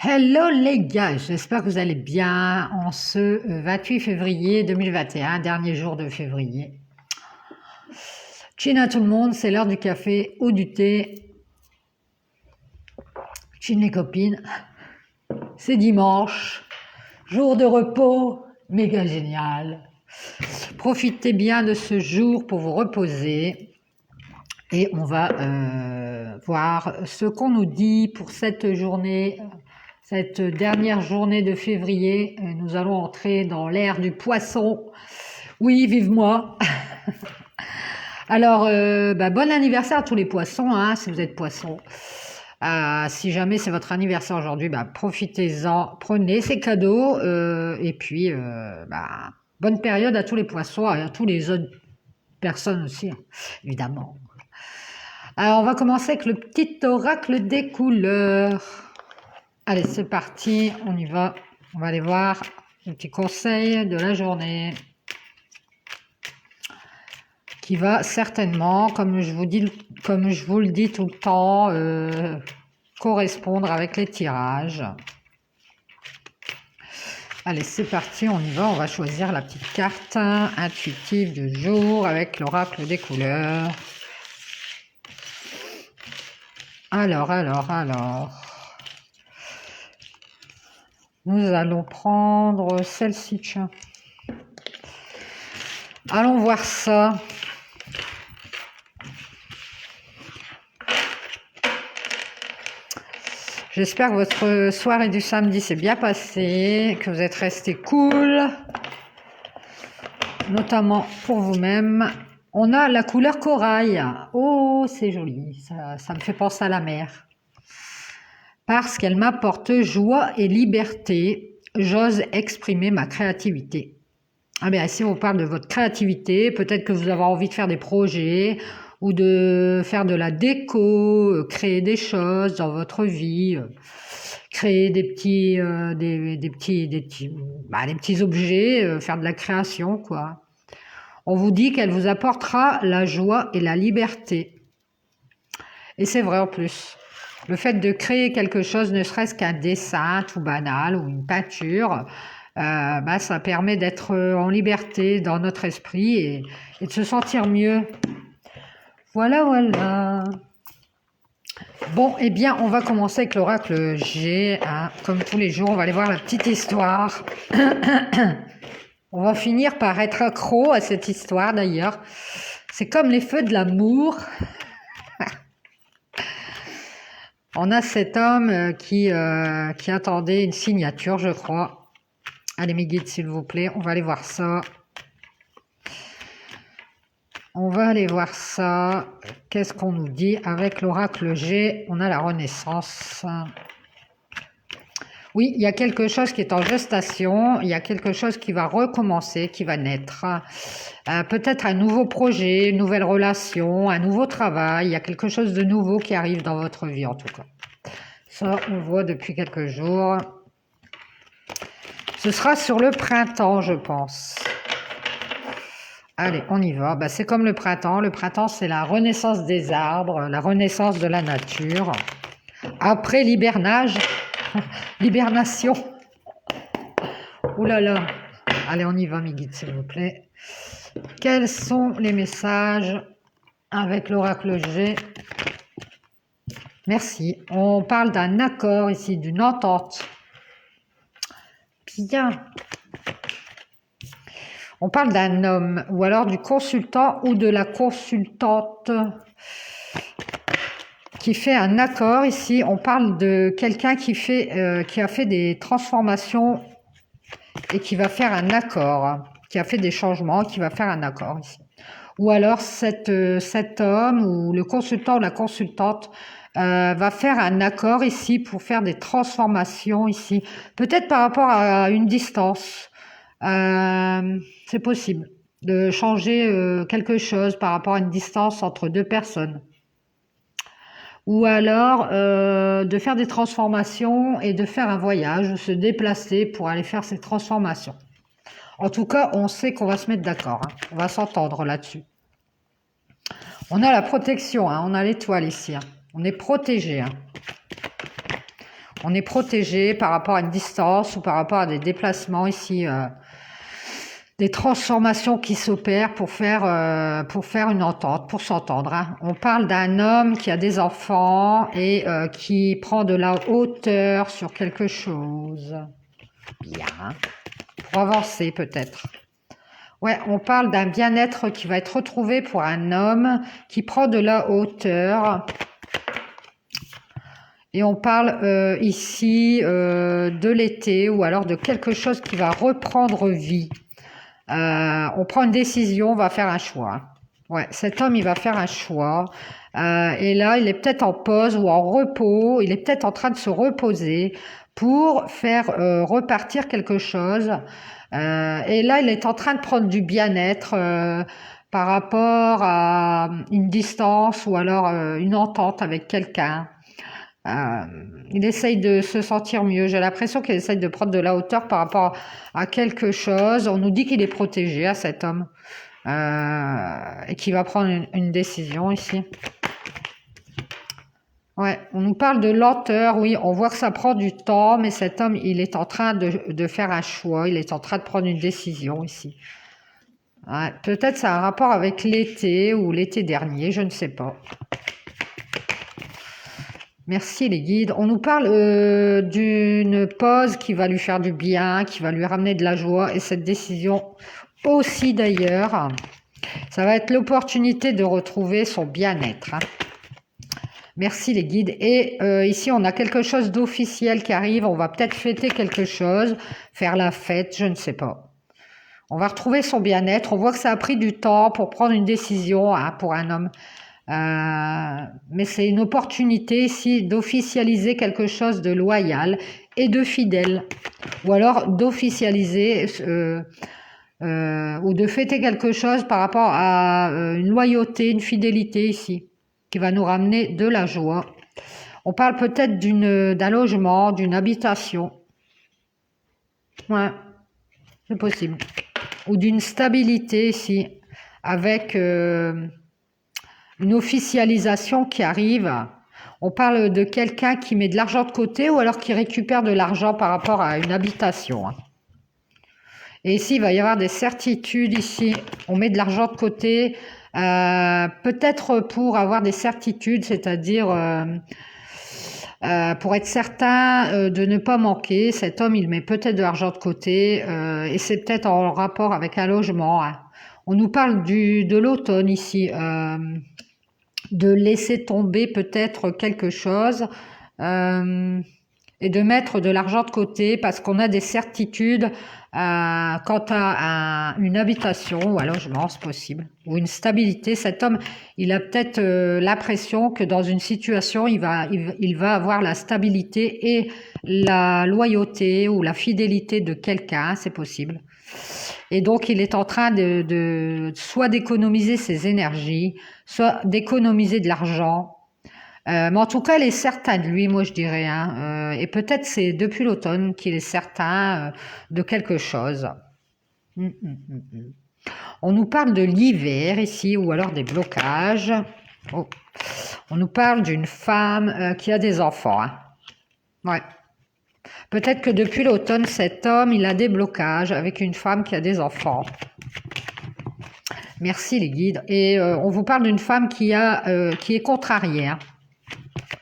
Hello les gars, j'espère que vous allez bien en ce 28 février 2021, dernier jour de février. Chin à tout le monde, c'est l'heure du café ou du thé. Chin les copines, c'est dimanche, jour de repos, méga génial. Profitez bien de ce jour pour vous reposer et on va voir ce qu'on nous dit pour cette journée. Cette dernière journée de février, nous allons entrer dans l'ère du poisson. Oui, vive moi. Alors, bon anniversaire à tous les poissons, hein, si vous êtes poisson. Si jamais c'est votre anniversaire aujourd'hui, profitez-en, prenez ces cadeaux. Et puis, bonne période à tous les poissons et à tous les autres personnes aussi, hein, évidemment. Alors, on va commencer avec le petit oracle des couleurs. Allez, c'est parti, on y va. On va aller voir le petit conseil de la journée qui va certainement, comme je vous le dis tout le temps, correspondre avec les tirages. Allez, c'est parti, on y va. On va choisir la petite carte intuitive du jour avec l'oracle des couleurs. Alors. Nous allons prendre celle-ci, tiens. Allons voir ça. J'espère que votre soirée du samedi s'est bien passée, que vous êtes restés cool, notamment pour vous-même. On a la couleur corail. Oh, c'est joli, ça me fait penser à la mer. Parce qu'elle m'apporte joie et liberté, j'ose exprimer ma créativité. Ah bien, si on parle de votre créativité, peut-être que vous avez envie de faire des projets ou de faire de la déco, créer des choses dans votre vie, créer des petits objets, faire de la création, quoi. On vous dit qu'elle vous apportera la joie et la liberté. Et c'est vrai en plus. Le fait de créer quelque chose, ne serait-ce qu'un dessin tout banal ou une peinture, ça permet d'être en liberté dans notre esprit et de se sentir mieux. Voilà. Bon, eh bien, on va commencer avec l'oracle G. Hein. Comme tous les jours, on va aller voir la petite histoire. On va finir par être accro à cette histoire d'ailleurs. C'est comme les feux de l'amour. On a cet homme qui attendait une signature, je crois. Allez, mes guides, s'il vous plaît, on va aller voir ça. Qu'est-ce qu'on nous dit avec l'oracle G? On a la Renaissance. Oui, il y a quelque chose qui est en gestation. Il y a quelque chose qui va recommencer, qui va naître. Peut-être un nouveau projet, une nouvelle relation, un nouveau travail. Il y a quelque chose de nouveau qui arrive dans votre vie, en tout cas. Ça, on le voit depuis quelques jours. Ce sera sur le printemps, je pense. Allez, on y va. C'est comme le printemps. Le printemps, c'est la renaissance des arbres, la renaissance de la nature. Après l'hibernage, l'hibernation. Ouh là là. Allez, on y va, mes guides, s'il vous plaît. Quels sont les messages avec l'oracle G? Merci. On parle d'un accord ici, d'une entente. Bien. On parle d'un homme, ou alors du consultant ou de la consultante qui fait un accord. Ici, on parle de quelqu'un qui a fait des transformations et qui va faire un accord, qui a fait des changements, qui va faire un accord ici. Ou alors cet homme ou le consultant ou la consultante va faire un accord ici pour faire des transformations ici. Peut-être par rapport à une distance. C'est possible de changer quelque chose par rapport à une distance entre deux personnes. Ou alors de faire des transformations et de faire un voyage ou se déplacer pour aller faire ces transformations. En tout cas, on sait qu'on va se mettre d'accord. Hein. On va s'entendre là-dessus. On a la protection, hein. On a l'étoile ici. Hein. On est protégé. Hein. On est protégé par rapport à une distance ou par rapport à des déplacements ici, des transformations qui s'opèrent pour faire une entente, pour s'entendre. Hein. On parle d'un homme qui a des enfants et qui prend de la hauteur sur quelque chose. Bien. Pour avancer peut-être. Ouais, on parle d'un bien-être qui va être retrouvé pour un homme qui prend de la hauteur. Et on parle ici de l'été ou alors de quelque chose qui va reprendre vie. On prend une décision, on va faire un choix. Ouais, cet homme, il va faire un choix. Et là, il est peut-être en pause ou en repos. Il est peut-être en train de se reposer pour faire repartir quelque chose. Et là, il est en train de prendre du bien-être par rapport à une distance ou alors une entente avec quelqu'un. Il essaye de se sentir mieux. J'ai l'impression qu'il essaye de prendre de la hauteur par rapport à quelque chose. On nous dit qu'il est protégé à cet homme et qu'il va prendre une décision ici. Ouais, on nous parle de lenteur, oui, on voit que ça prend du temps, mais cet homme, il est en train de faire un choix, il est en train de prendre une décision ici. Ouais, peut-être ça a un rapport avec l'été ou l'été dernier, je ne sais pas. Merci les guides. On nous parle d'une pause qui va lui faire du bien, qui va lui ramener de la joie, et cette décision aussi d'ailleurs, ça va être l'opportunité de retrouver son bien-être. Hein. Merci les guides. Et ici, on a quelque chose d'officiel qui arrive. On va peut-être fêter quelque chose, faire la fête, je ne sais pas. On va retrouver son bien-être. On voit que ça a pris du temps pour prendre une décision hein, pour un homme. Mais c'est une opportunité ici d'officialiser quelque chose de loyal et de fidèle. Ou alors d'officialiser ou de fêter quelque chose par rapport à une loyauté, une fidélité ici, qui va nous ramener de la joie. On parle peut-être d'un logement, d'une habitation. Ouais, c'est possible. Ou d'une stabilité ici, avec une officialisation qui arrive. On parle de quelqu'un qui met de l'argent de côté ou alors qui récupère de l'argent par rapport à une habitation. Et ici, il va y avoir des certitudes ici. On met de l'argent de côté, peut-être pour avoir des certitudes, c'est-à-dire pour être certain de ne pas manquer. Cet homme, il met peut-être de l'argent de côté et c'est peut-être en rapport avec un logement. Hein. On nous parle de l'automne ici, de laisser tomber peut-être quelque chose et de mettre de l'argent de côté parce qu'on a des certitudes quant à une habitation ou un logement, c'est possible, ou une stabilité. Cet homme, il a peut-être l'impression que dans une situation, il va avoir la stabilité et la loyauté ou la fidélité de quelqu'un, c'est possible. Et donc, il est en train soit d'économiser ses énergies, soit d'économiser de l'argent. Mais en tout cas, il est certain de lui, moi je dirais. Hein, et peut-être c'est depuis l'automne qu'il est certain de quelque chose. On nous parle de l'hiver ici, ou alors des blocages. Oh. On nous parle d'une femme qui a des enfants. Hein. Ouais. Peut-être que depuis l'automne, cet homme, il a des blocages avec une femme qui a des enfants. Merci les guides. Et on vous parle d'une femme qui est contrariée. Hein.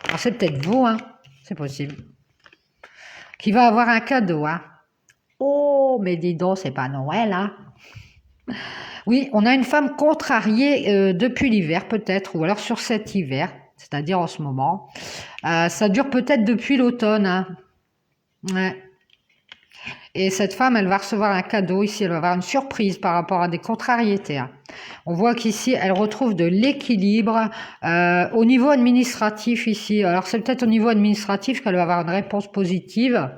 Alors c'est peut-être vous, hein. C'est possible. Qui va avoir un cadeau. Hein. Oh, mais dis donc, c'est pas Noël. Hein. Oui, on a une femme contrariée depuis l'hiver peut-être, ou alors sur cet hiver, c'est-à-dire en ce moment. Ça dure peut-être depuis l'automne. Hein. Ouais. Et cette femme, elle va recevoir un cadeau ici, elle va avoir une surprise par rapport à des contrariétés. Hein. On voit qu'ici, elle retrouve de l'équilibre au niveau administratif ici. Alors, c'est peut-être au niveau administratif qu'elle va avoir une réponse positive.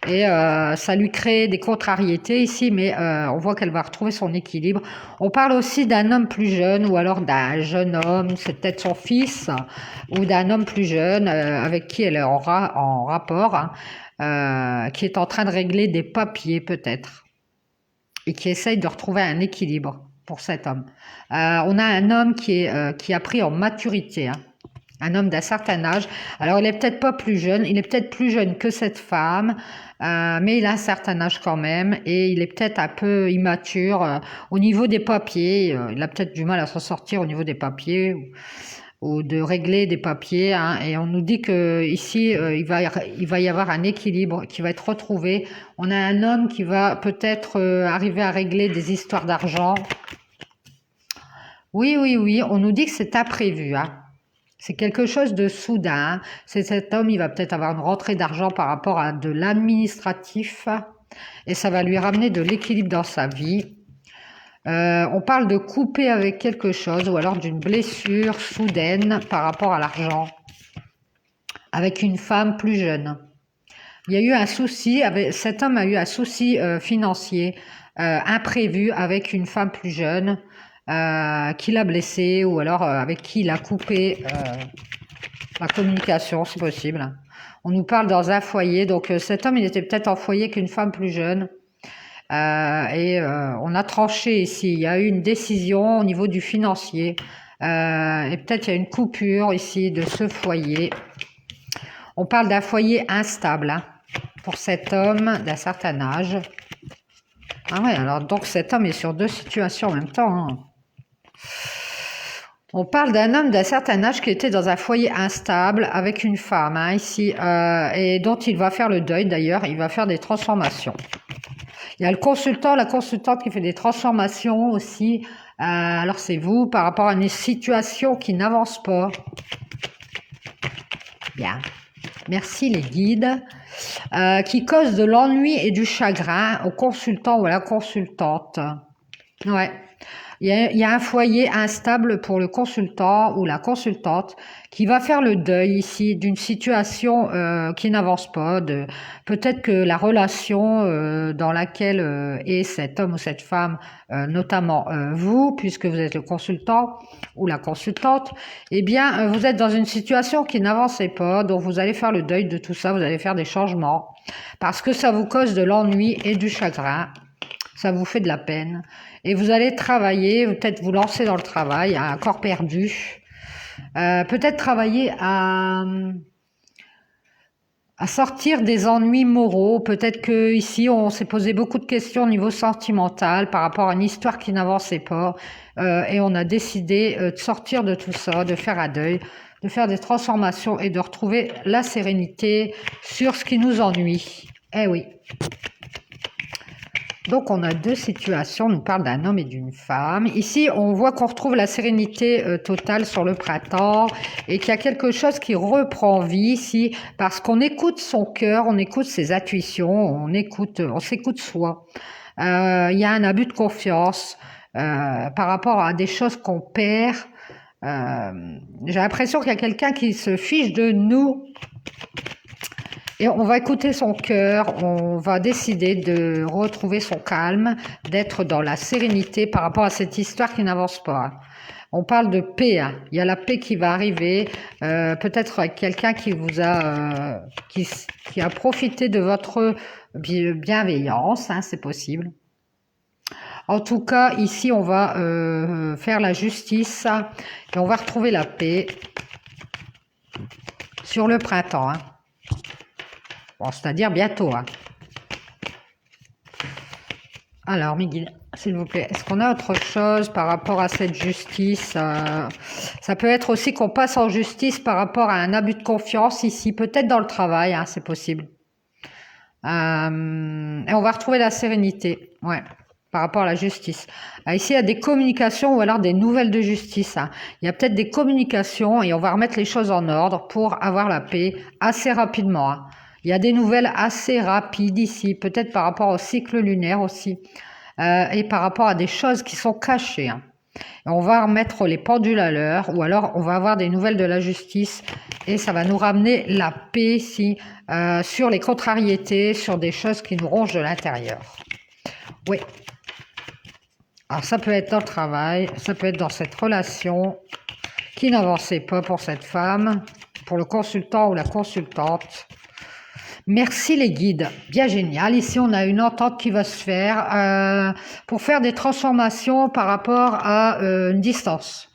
Et ça lui crée des contrariétés ici, mais on voit qu'elle va retrouver son équilibre. On parle aussi d'un homme plus jeune ou alors d'un jeune homme, c'est peut-être son fils, ou d'un homme plus jeune avec qui elle aura en rapport. Hein. Qui est en train de régler des papiers peut-être et qui essaye de retrouver un équilibre pour cet homme. On a un homme qui a pris en maturité. Hein. Un homme d'un certain âge. Alors, il est peut-être pas plus jeune. Il est peut-être plus jeune que cette femme. Mais il a un certain âge quand même. Et il est peut-être un peu immature au niveau des papiers. Il a peut-être du mal à s'en sortir au niveau des papiers. Ou de régler des papiers. Hein. Et on nous dit que ici, il va y avoir un équilibre qui va être retrouvé. On a un homme qui va peut-être arriver à régler des histoires d'argent. Oui, oui, oui. On nous dit que c'est imprévu. Hein. C'est quelque chose de soudain. C'est cet homme, il va peut-être avoir une rentrée d'argent par rapport à de l'administratif et ça va lui ramener de l'équilibre dans sa vie. On parle de couper avec quelque chose ou alors d'une blessure soudaine par rapport à l'argent avec une femme plus jeune. Il y a eu un souci, cet homme a eu un souci financier imprévu avec une femme plus jeune. Qui l'a blessé ou alors avec qui il a coupé la communication, c'est possible. On nous parle dans un foyer, donc cet homme, il était peut-être en foyer qu'une femme plus jeune. On a tranché ici, il y a eu une décision au niveau du financier. Et peut-être il y a une coupure ici de ce foyer. On parle d'un foyer instable hein, pour cet homme d'un certain âge. Ah ouais, alors donc cet homme est sur deux situations en même temps. Hein. On parle d'un homme d'un certain âge qui était dans un foyer instable avec une femme hein, ici et dont il va faire le deuil d'ailleurs, il va faire des transformations. Il y a le consultant, la consultante qui fait des transformations aussi. Alors c'est vous par rapport à une situation qui n'avance pas. Bien. Merci les guides. Qui cause de l'ennui et du chagrin au consultant ou à la consultante. Ouais. Il y a un foyer instable pour le consultant ou la consultante qui va faire le deuil ici d'une situation qui n'avance pas. Peut-être que la relation dans laquelle est cet homme ou cette femme, notamment vous, puisque vous êtes le consultant ou la consultante, eh bien, vous êtes dans une situation qui n'avançait pas, donc vous allez faire le deuil de tout ça, vous allez faire des changements, parce que ça vous cause de l'ennui et du chagrin. Ça vous fait de la peine. Et vous allez travailler, peut-être vous lancer dans le travail, à corps perdu. Peut-être travailler à sortir des ennuis moraux. Peut-être que ici on s'est posé beaucoup de questions au niveau sentimental par rapport à une histoire qui n'avançait pas. Et on a décidé de sortir de tout ça, de faire un deuil, de faire des transformations et de retrouver la sérénité sur ce qui nous ennuie. Eh oui. Donc, on a deux situations. On nous parle d'un homme et d'une femme. Ici, on voit qu'on retrouve la sérénité totale sur le printemps et qu'il y a quelque chose qui reprend vie ici parce qu'on écoute son cœur, on écoute ses intuitions, on s'écoute soi. Il y a un abus de confiance par rapport à des choses qu'on perd. J'ai l'impression qu'il y a quelqu'un qui se fiche de nous. Et on va écouter son cœur, on va décider de retrouver son calme, d'être dans la sérénité par rapport à cette histoire qui n'avance pas. On parle de paix, hein. Il y a la paix qui va arriver, peut-être avec quelqu'un qui vous a, qui a profité de votre bienveillance, hein, c'est possible. En tout cas, ici, on va faire la justice et on va retrouver la paix sur le printemps, hein. Bon, c'est-à-dire bientôt. Hein. Alors, mes guides, s'il vous plaît, est-ce qu'on a autre chose par rapport à cette justice ça peut être aussi qu'on passe en justice par rapport à un abus de confiance ici, peut-être dans le travail, hein, c'est possible. Et on va retrouver la sérénité, ouais, par rapport à la justice. Ici, il y a des communications ou alors des nouvelles de justice. Hein. Il y a peut-être des communications et on va remettre les choses en ordre pour avoir la paix assez rapidement. Hein. Il y a des nouvelles assez rapides ici, peut-être par rapport au cycle lunaire aussi, et par rapport à des choses qui sont cachées. Hein. On va remettre les pendules à l'heure, ou alors on va avoir des nouvelles de la justice, et ça va nous ramener la paix ici, sur les contrariétés, sur des choses qui nous rongent de l'intérieur. Oui. Alors ça peut être dans le travail, ça peut être dans cette relation qui n'avançait pas pour cette femme, pour le consultant ou la consultante. Merci les guides, bien génial. Ici, on a une entente qui va se faire pour faire des transformations par rapport à une distance.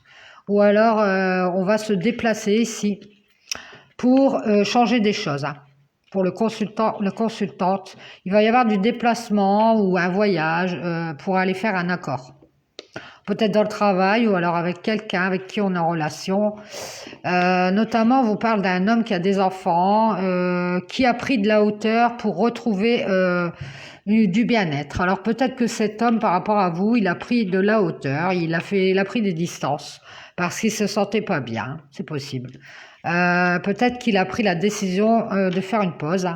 ou alors on va se déplacer ici pour changer des choses, hein. Pour le consultant, la consultante, il va y avoir du déplacement ou un voyage pour aller faire un accord. Peut-être dans le travail ou alors avec quelqu'un avec qui on est en relation. Notamment, on vous parle d'un homme qui a des enfants, qui a pris de la hauteur pour retrouver du bien-être. Alors peut-être que cet homme, par rapport à vous, il a pris de la hauteur, il a pris des distances parce qu'il se sentait pas bien, c'est possible. Peut-être qu'il a pris la décision de faire une pause.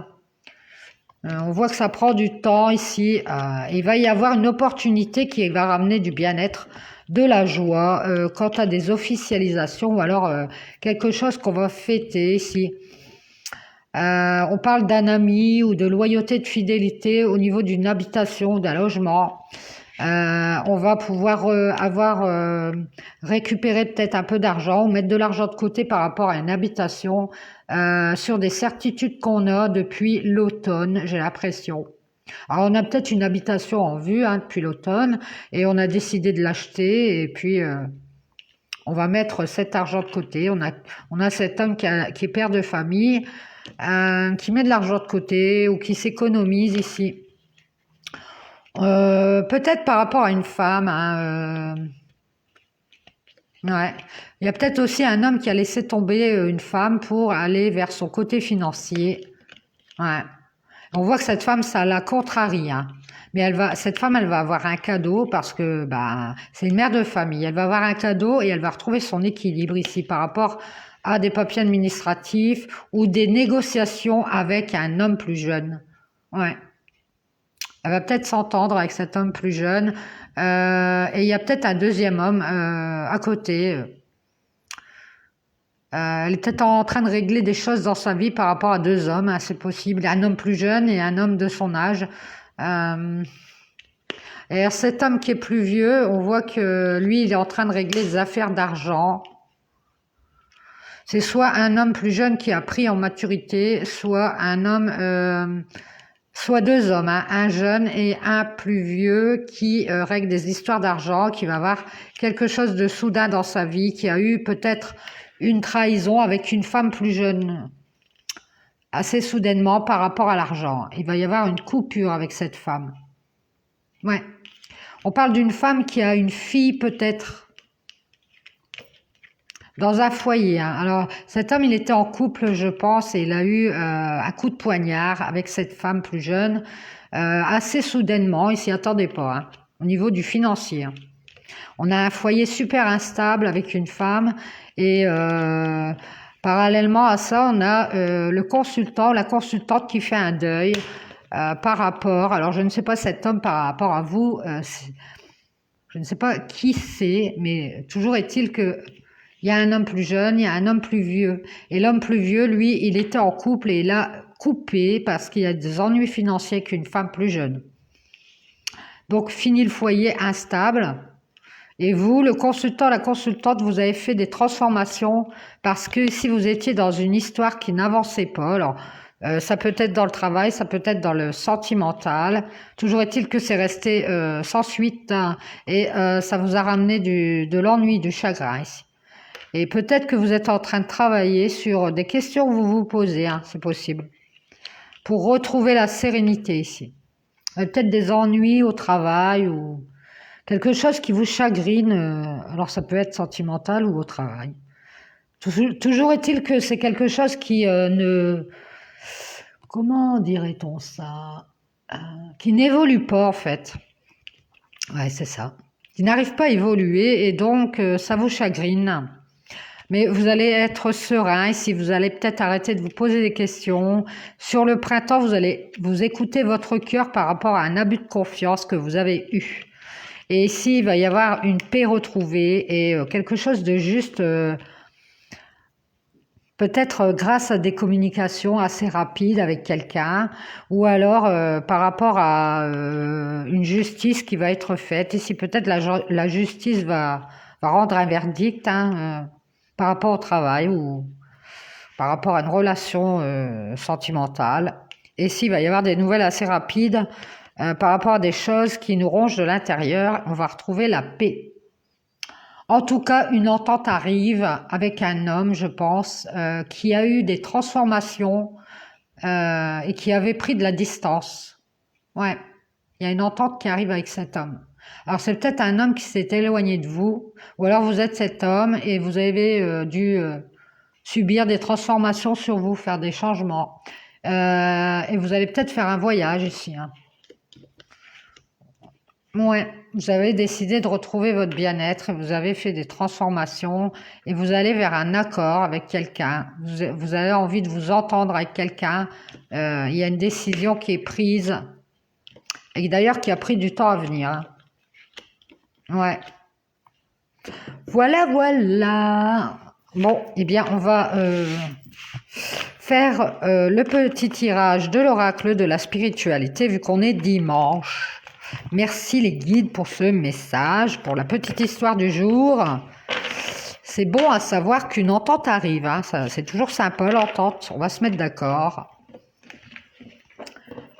On voit que ça prend du temps ici. Il va y avoir une opportunité qui va ramener du bien-être, de la joie, quant à des officialisations ou alors quelque chose qu'on va fêter ici. On parle d'un ami ou de loyauté, de fidélité au niveau d'une habitation ou d'un logement. On va pouvoir récupérer peut-être un peu d'argent ou mettre de l'argent de côté par rapport à une habitation sur des certitudes qu'on a depuis l'automne, j'ai l'impression. Alors on a peut-être une habitation en vue depuis l'automne et on a décidé de l'acheter et puis on va mettre cet argent de côté. On a cet homme qui est père de famille, qui met de l'argent de côté ou qui s'économise ici. Peut-être par rapport à une femme, hein, ouais. Il y a peut-être aussi un homme qui a laissé tomber une femme pour aller vers son côté financier. Ouais. On voit que cette femme, ça la contrarie, hein. Mais cette femme, elle va avoir un cadeau parce que bah, c'est une mère de famille. Elle va avoir un cadeau et elle va retrouver son équilibre ici par rapport à des papiers administratifs ou des négociations avec un homme plus jeune. Ouais. Elle va peut-être s'entendre avec cet homme plus jeune. Et il y a peut-être un deuxième homme à côté. Elle est peut-être en train de régler des choses dans sa vie par rapport à deux hommes, hein, c'est possible. Un homme plus jeune et un homme de son âge. Et cet homme qui est plus vieux, on voit que lui, il est en train de régler des affaires d'argent. C'est soit un homme plus jeune qui a pris en maturité, soit un homme... soit deux hommes, hein, un jeune et un plus vieux qui règle des histoires d'argent, qui va avoir quelque chose de soudain dans sa vie, qui a eu peut-être une trahison avec une femme plus jeune, assez soudainement par rapport à l'argent. Il va y avoir une coupure avec cette femme. Ouais. On parle d'une femme qui a une fille peut-être dans un foyer, hein. Alors, cet homme, il était en couple, je pense, et il a eu un coup de poignard avec cette femme plus jeune, assez soudainement, il s'y attendait pas, hein, au niveau du financier, hein. On a un foyer super instable avec une femme et parallèlement à ça, on a le consultant, la consultante qui fait un deuil par rapport, alors je ne sais pas cet homme par rapport à vous, je ne sais pas qui c'est, mais toujours est-il que il y a un homme plus jeune, il y a un homme plus vieux. Et l'homme plus vieux, lui, il était en couple et il a coupé parce qu'il y a des ennuis financiers qu'une femme plus jeune. Donc, fini le foyer instable. Et vous, le consultant, la consultante, vous avez fait des transformations parce que si vous étiez dans une histoire qui n'avançait pas, alors ça peut être dans le travail, ça peut être dans le sentimental. Toujours est-il que c'est resté sans suite, hein, et ça vous a ramené de l'ennui, du chagrin ici. Et peut-être que vous êtes en train de travailler sur des questions que vous vous posez, hein, c'est possible, pour retrouver la sérénité ici. Peut-être des ennuis au travail ou quelque chose qui vous chagrine, alors ça peut être sentimental ou au travail. Toujours est-il que c'est quelque chose qui ne... Comment dirait-on ça, qui n'évolue pas en fait. Ouais, c'est ça. Qui n'arrive pas à évoluer et donc ça vous chagrine. Mais vous allez être serein ici, vous allez peut-être arrêter de vous poser des questions. Sur le printemps, vous allez vous écouter votre cœur par rapport à un abus de confiance que vous avez eu. Et ici, il va y avoir une paix retrouvée et quelque chose de juste, peut-être grâce à des communications assez rapides avec quelqu'un, ou alors par rapport à une justice qui va être faite. Ici, peut-être la justice va rendre un verdict, hein, par rapport au travail ou par rapport à une relation sentimentale. Et s'il va y avoir des nouvelles assez rapides par rapport à des choses qui nous rongent de l'intérieur, on va retrouver la paix. En tout cas, une entente arrive avec un homme, je pense, qui a eu des transformations et qui avait pris de la distance. Ouais, il y a une entente qui arrive avec cet homme. Alors c'est peut-être un homme qui s'est éloigné de vous, ou alors vous êtes cet homme et vous avez dû subir des transformations sur vous, faire des changements. Et vous allez peut-être faire un voyage ici. Hein. Ouais, vous avez décidé de retrouver votre bien-être, vous avez fait des transformations et vous allez vers un accord avec quelqu'un. Vous avez envie de vous entendre avec quelqu'un. Il y a une décision qui est prise et d'ailleurs qui a pris du temps à venir. Hein. Ouais. Voilà, voilà. Bon, eh bien, on va faire le petit tirage de l'oracle de la spiritualité vu qu'on est dimanche. Merci les guides pour ce message, pour la petite histoire du jour. C'est bon à savoir qu'une entente arrive. Hein. C'est toujours sympa l'entente. On va se mettre d'accord.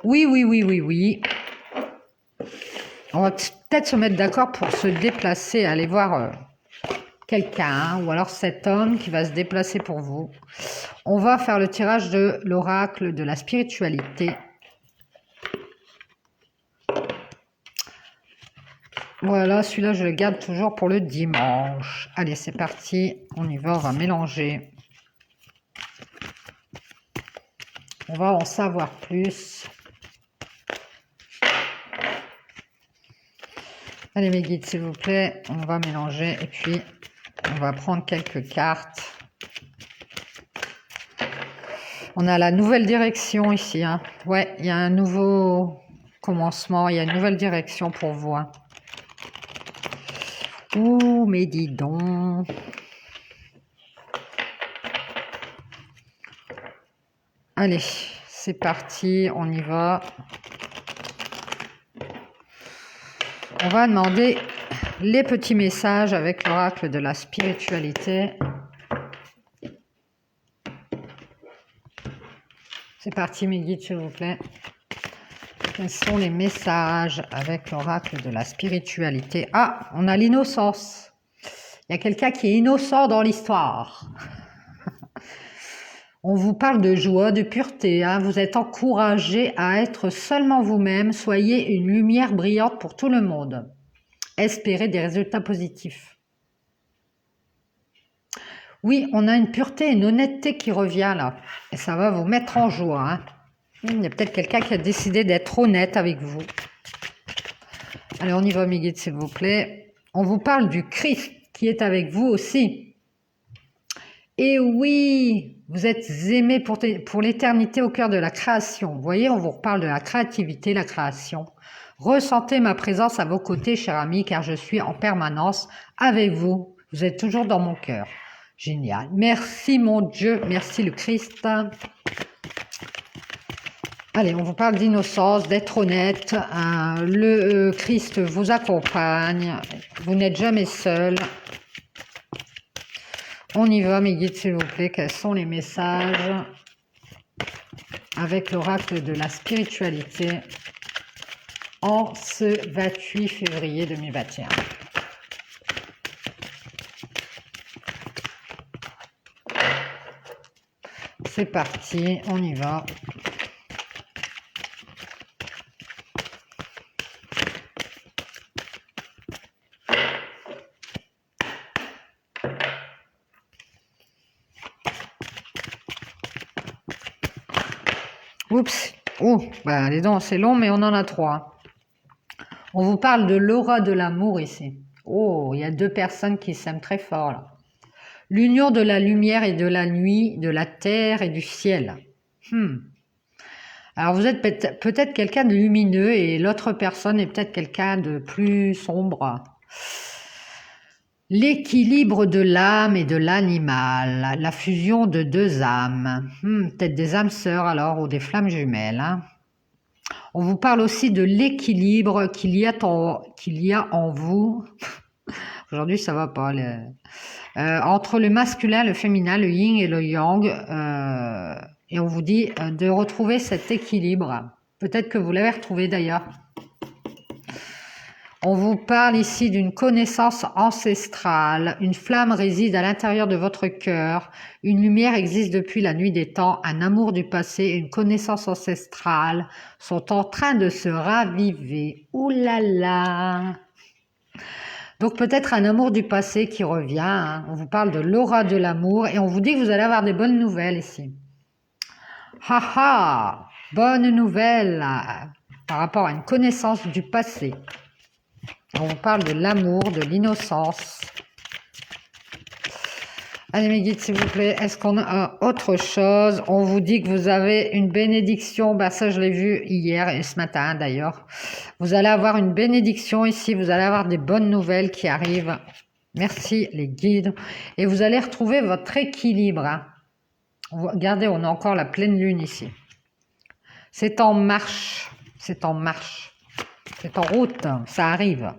Oui, oui, oui, oui, oui. On va peut-être se mettre d'accord pour se déplacer, aller voir quelqu'un ou alors cet homme qui va se déplacer pour vous. On va faire le tirage de l'oracle de la spiritualité. Voilà, celui-là, je le garde toujours pour le dimanche. Allez, c'est parti. On y va, on va mélanger. On va en savoir plus. Allez, mes guides, s'il vous plaît. On va mélanger et puis on va prendre quelques cartes. On a la nouvelle direction ici. Hein. Ouais, il y a un nouveau commencement. Il y a une nouvelle direction pour vous. Hein. Ouh, mais dis donc. Allez, c'est parti, on y va. On va demander les petits messages avec l'oracle de la spiritualité. C'est parti, mes guides, s'il vous plaît. Quels sont les messages avec l'oracle de la spiritualité? Ah, on a l'innocence. Il y a quelqu'un qui est innocent dans l'histoire. On vous parle de joie, de pureté. Hein. Vous êtes encouragé à être seulement vous-même. Soyez une lumière brillante pour tout le monde. Espérez des résultats positifs. Oui, on a une pureté et une honnêteté qui revient là. Et ça va vous mettre en joie. Hein. Il y a peut-être quelqu'un qui a décidé d'être honnête avec vous. Allez, on y va, mes guides, s'il vous plaît. On vous parle du Christ qui est avec vous aussi. Et oui, vous êtes aimés pour l'éternité au cœur de la création. Vous voyez, on vous reparle de la créativité, la création. Ressentez ma présence à vos côtés, chers amis, car je suis en permanence avec vous. Vous êtes toujours dans mon cœur. Génial. Merci, mon Dieu. Merci, le Christ. Allez, on vous parle d'innocence, d'être honnête. Le Christ vous accompagne. Vous n'êtes jamais seul. On y va, mes guides, s'il vous plaît. Quels sont les messages avec l'oracle de la spiritualité en ce 28 février 2021? C'est parti, on y va. Oups, oh, bah, dis donc, c'est long, mais on en a 3. On vous parle de l'aura de l'amour ici. Oh, il y a 2 personnes qui s'aiment très fort là. L'union de la lumière et de la nuit, de la terre et du ciel. Alors vous êtes peut-être quelqu'un de lumineux et l'autre personne est peut-être quelqu'un de plus sombre. L'équilibre de l'âme et de l'animal, la fusion de 2 âmes, peut-être des âmes sœurs alors ou des flammes jumelles. Hein. On vous parle aussi de l'équilibre qu'il y a en vous. Aujourd'hui ça va pas. Entre le masculin, le féminin, le yin et le yang. Et on vous dit de retrouver cet équilibre. Peut-être que vous l'avez retrouvé d'ailleurs. On vous parle ici d'une connaissance ancestrale. Une flamme réside à l'intérieur de votre cœur. Une lumière existe depuis la nuit des temps. Un amour du passé et une connaissance ancestrale sont en train de se raviver. Ouh là là! Donc peut-être un amour du passé qui revient. Hein. On vous parle de l'aura de l'amour et on vous dit que vous allez avoir des bonnes nouvelles ici. Haha! Bonne nouvelle par rapport à une connaissance du passé. On vous parle de l'amour, de l'innocence. Allez mes guides, s'il vous plaît, est-ce qu'on a autre chose? On vous dit que vous avez une bénédiction. Ben ça, je l'ai vu hier et ce matin d'ailleurs. Vous allez avoir une bénédiction ici. Vous allez avoir des bonnes nouvelles qui arrivent. Merci les guides. Et vous allez retrouver votre équilibre. Hein. Regardez, on a encore la pleine lune ici. C'est en marche. C'est en marche. C'est en route. Ça arrive.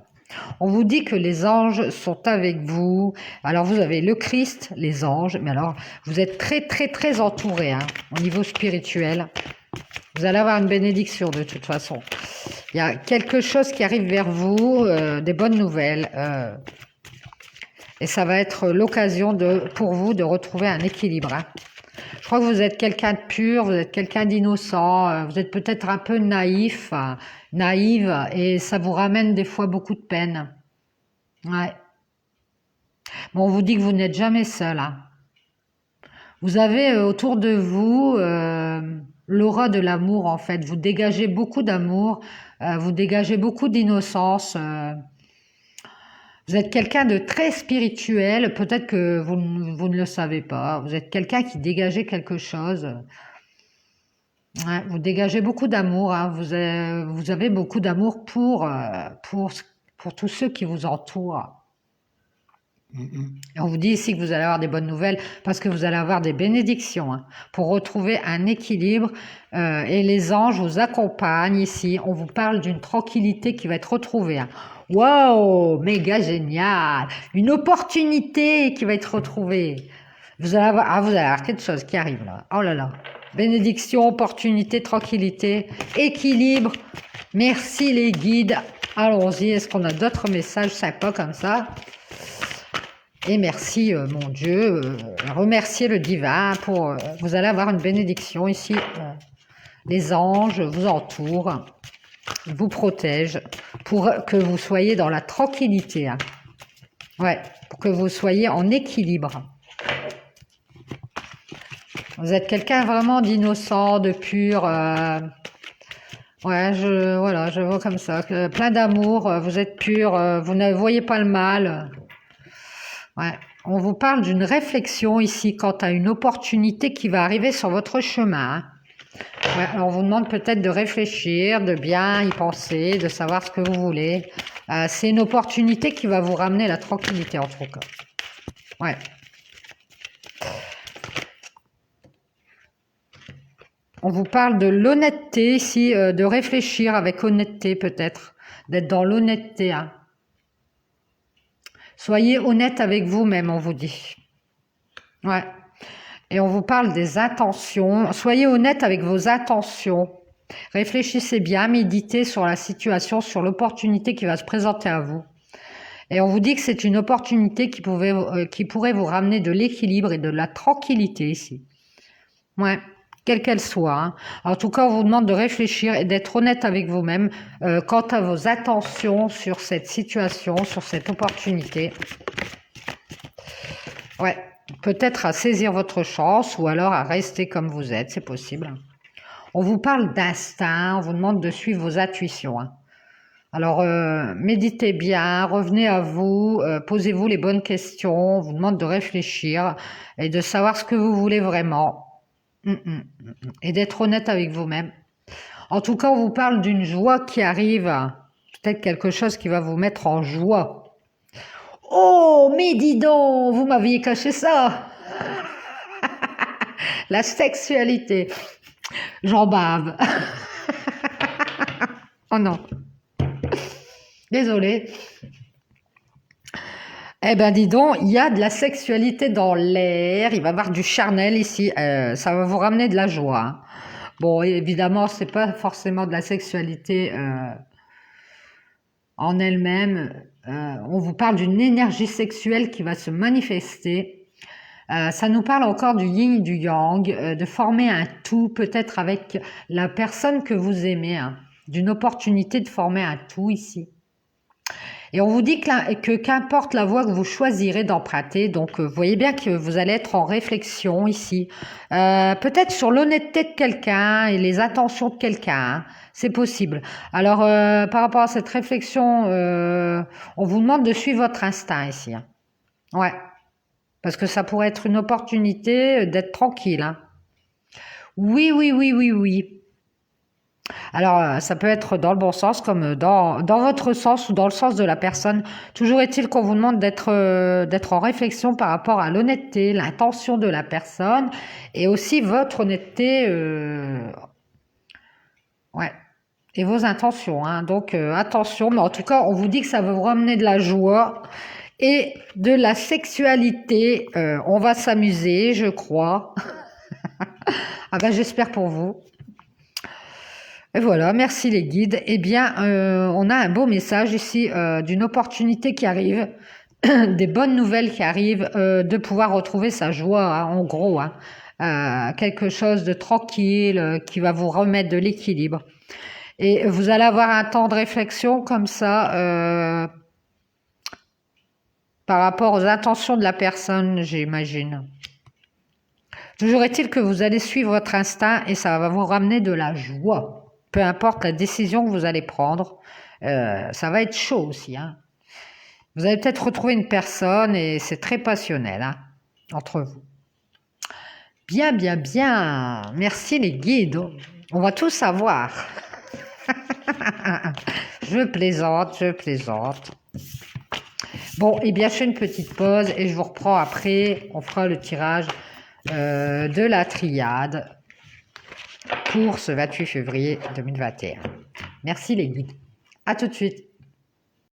On vous dit que les anges sont avec vous. Alors vous avez le Christ, les anges, mais alors vous êtes très très très entouré hein, au niveau spirituel. Vous allez avoir une bénédiction de toute façon. Il y a quelque chose qui arrive vers vous, des bonnes nouvelles. Et ça va être l'occasion pour vous de retrouver un équilibre. Hein. Je crois que vous êtes quelqu'un de pur, vous êtes quelqu'un d'innocent, vous êtes peut-être un peu naïf, naïve, et ça vous ramène des fois beaucoup de peine. Ouais. Bon, on vous dit que vous n'êtes jamais seul. Hein. Vous avez autour de vous l'aura de l'amour, en fait. Vous dégagez beaucoup d'amour, vous dégagez beaucoup d'innocence. Vous êtes quelqu'un de très spirituel, peut-être que vous ne le savez pas. Vous êtes quelqu'un qui dégageait quelque chose. Ouais, vous dégagez beaucoup d'amour. Hein. Vous avez beaucoup d'amour pour tous ceux qui vous entourent. Et on vous dit ici que vous allez avoir des bonnes nouvelles parce que vous allez avoir des bénédictions hein, pour retrouver un équilibre. Et les anges vous accompagnent ici. On vous parle d'une tranquillité qui va être retrouvée. Hein. Wow, méga génial. Une opportunité qui va être retrouvée. Vous allez avoir quelque chose qui arrive là. Oh là là. Bénédiction, opportunité, tranquillité, équilibre. Merci les guides. Allons-y. Est-ce qu'on a d'autres messages sympas comme ça? Et merci, mon Dieu. Remerciez le divin pour... vous allez avoir une bénédiction ici. Les anges vous entourent. Vous protège pour que vous soyez dans la tranquillité. Hein. Ouais, pour que vous soyez en équilibre. Vous êtes quelqu'un vraiment d'innocent, de pur. Ouais, je vois comme ça. Plein d'amour, vous êtes pur, vous ne voyez pas le mal. Ouais. On vous parle d'une réflexion ici quant à une opportunité qui va arriver sur votre chemin. Hein. Ouais, alors on vous demande peut-être de réfléchir, de bien y penser, de savoir ce que vous voulez. C'est une opportunité qui va vous ramener la tranquillité en tout cas. Ouais. On vous parle de l'honnêteté ici, de réfléchir avec honnêteté peut-être, d'être dans l'honnêteté. Hein. Soyez honnête avec vous-même, on vous dit. Ouais. Et on vous parle des intentions. Soyez honnête avec vos intentions. Réfléchissez bien, méditez sur la situation, sur l'opportunité qui va se présenter à vous. Et on vous dit que c'est une opportunité qui pourrait vous ramener de l'équilibre et de la tranquillité ici. Ouais, quelle qu'elle soit. Hein. En tout cas, on vous demande de réfléchir et d'être honnête avec vous-même quant à vos intentions sur cette situation, sur cette opportunité. Ouais. Peut-être à saisir votre chance ou alors à rester comme vous êtes, c'est possible. On vous parle d'instinct, on vous demande de suivre vos intuitions. Hein. Alors, méditez bien, revenez à vous, posez-vous les bonnes questions, on vous demande de réfléchir et de savoir ce que vous voulez vraiment. Et d'être honnête avec vous-même. En tout cas, on vous parle d'une joie qui arrive, peut-être quelque chose qui va vous mettre en joie. Oh, mais dis donc, vous m'aviez caché ça. La sexualité. J'en bave. Oh non. Désolée. Eh ben dis donc, il y a de la sexualité dans l'air, il va y avoir du charnel ici, ça va vous ramener de la joie. Hein. Bon, évidemment, c'est pas forcément de la sexualité en elle-même. On vous parle d'une énergie sexuelle qui va se manifester. Ça nous parle encore du yin et du yang, de former un tout, peut-être avec la personne que vous aimez, hein, d'une opportunité de former un tout ici. Et on vous dit que qu'importe la voie que vous choisirez d'emprunter, donc vous voyez bien que vous allez être en réflexion ici, peut-être sur l'honnêteté de quelqu'un et les intentions de quelqu'un, hein, c'est possible. Alors par rapport à cette réflexion, on vous demande de suivre votre instinct ici, hein. Ouais, parce que ça pourrait être une opportunité d'être tranquille, hein. Oui, oui, oui, oui, oui. Alors, ça peut être dans le bon sens comme dans votre sens ou dans le sens de la personne. Toujours est-il qu'on vous demande d'être en réflexion par rapport à l'honnêteté, l'intention de la personne et aussi votre honnêteté, ouais, et vos intentions, hein. Donc, attention, mais en tout cas, on vous dit que ça va vous ramener de la joie et de la sexualité. On va s'amuser, je crois. Ah ben, j'espère pour vous. Et voilà, merci les guides. Eh bien, on a un beau message ici d'une opportunité qui arrive, des bonnes nouvelles qui arrivent, de pouvoir retrouver sa joie, hein, en gros, hein. Quelque chose de tranquille qui va vous remettre de l'équilibre. Et vous allez avoir un temps de réflexion comme ça par rapport aux intentions de la personne, j'imagine. Toujours est-il que vous allez suivre votre instinct et ça va vous ramener de la joie. Peu importe la décision que vous allez prendre, ça va être chaud aussi, hein. Vous allez peut-être retrouver une personne et c'est très passionnel, hein, entre vous. Bien, bien, bien. Merci les guides. On va tout savoir. Je plaisante, je plaisante. Bon, eh bien, je fais une petite pause et je vous reprends après. On fera le tirage de la triade pour ce 28 février 2021. Merci les guides. À tout de suite.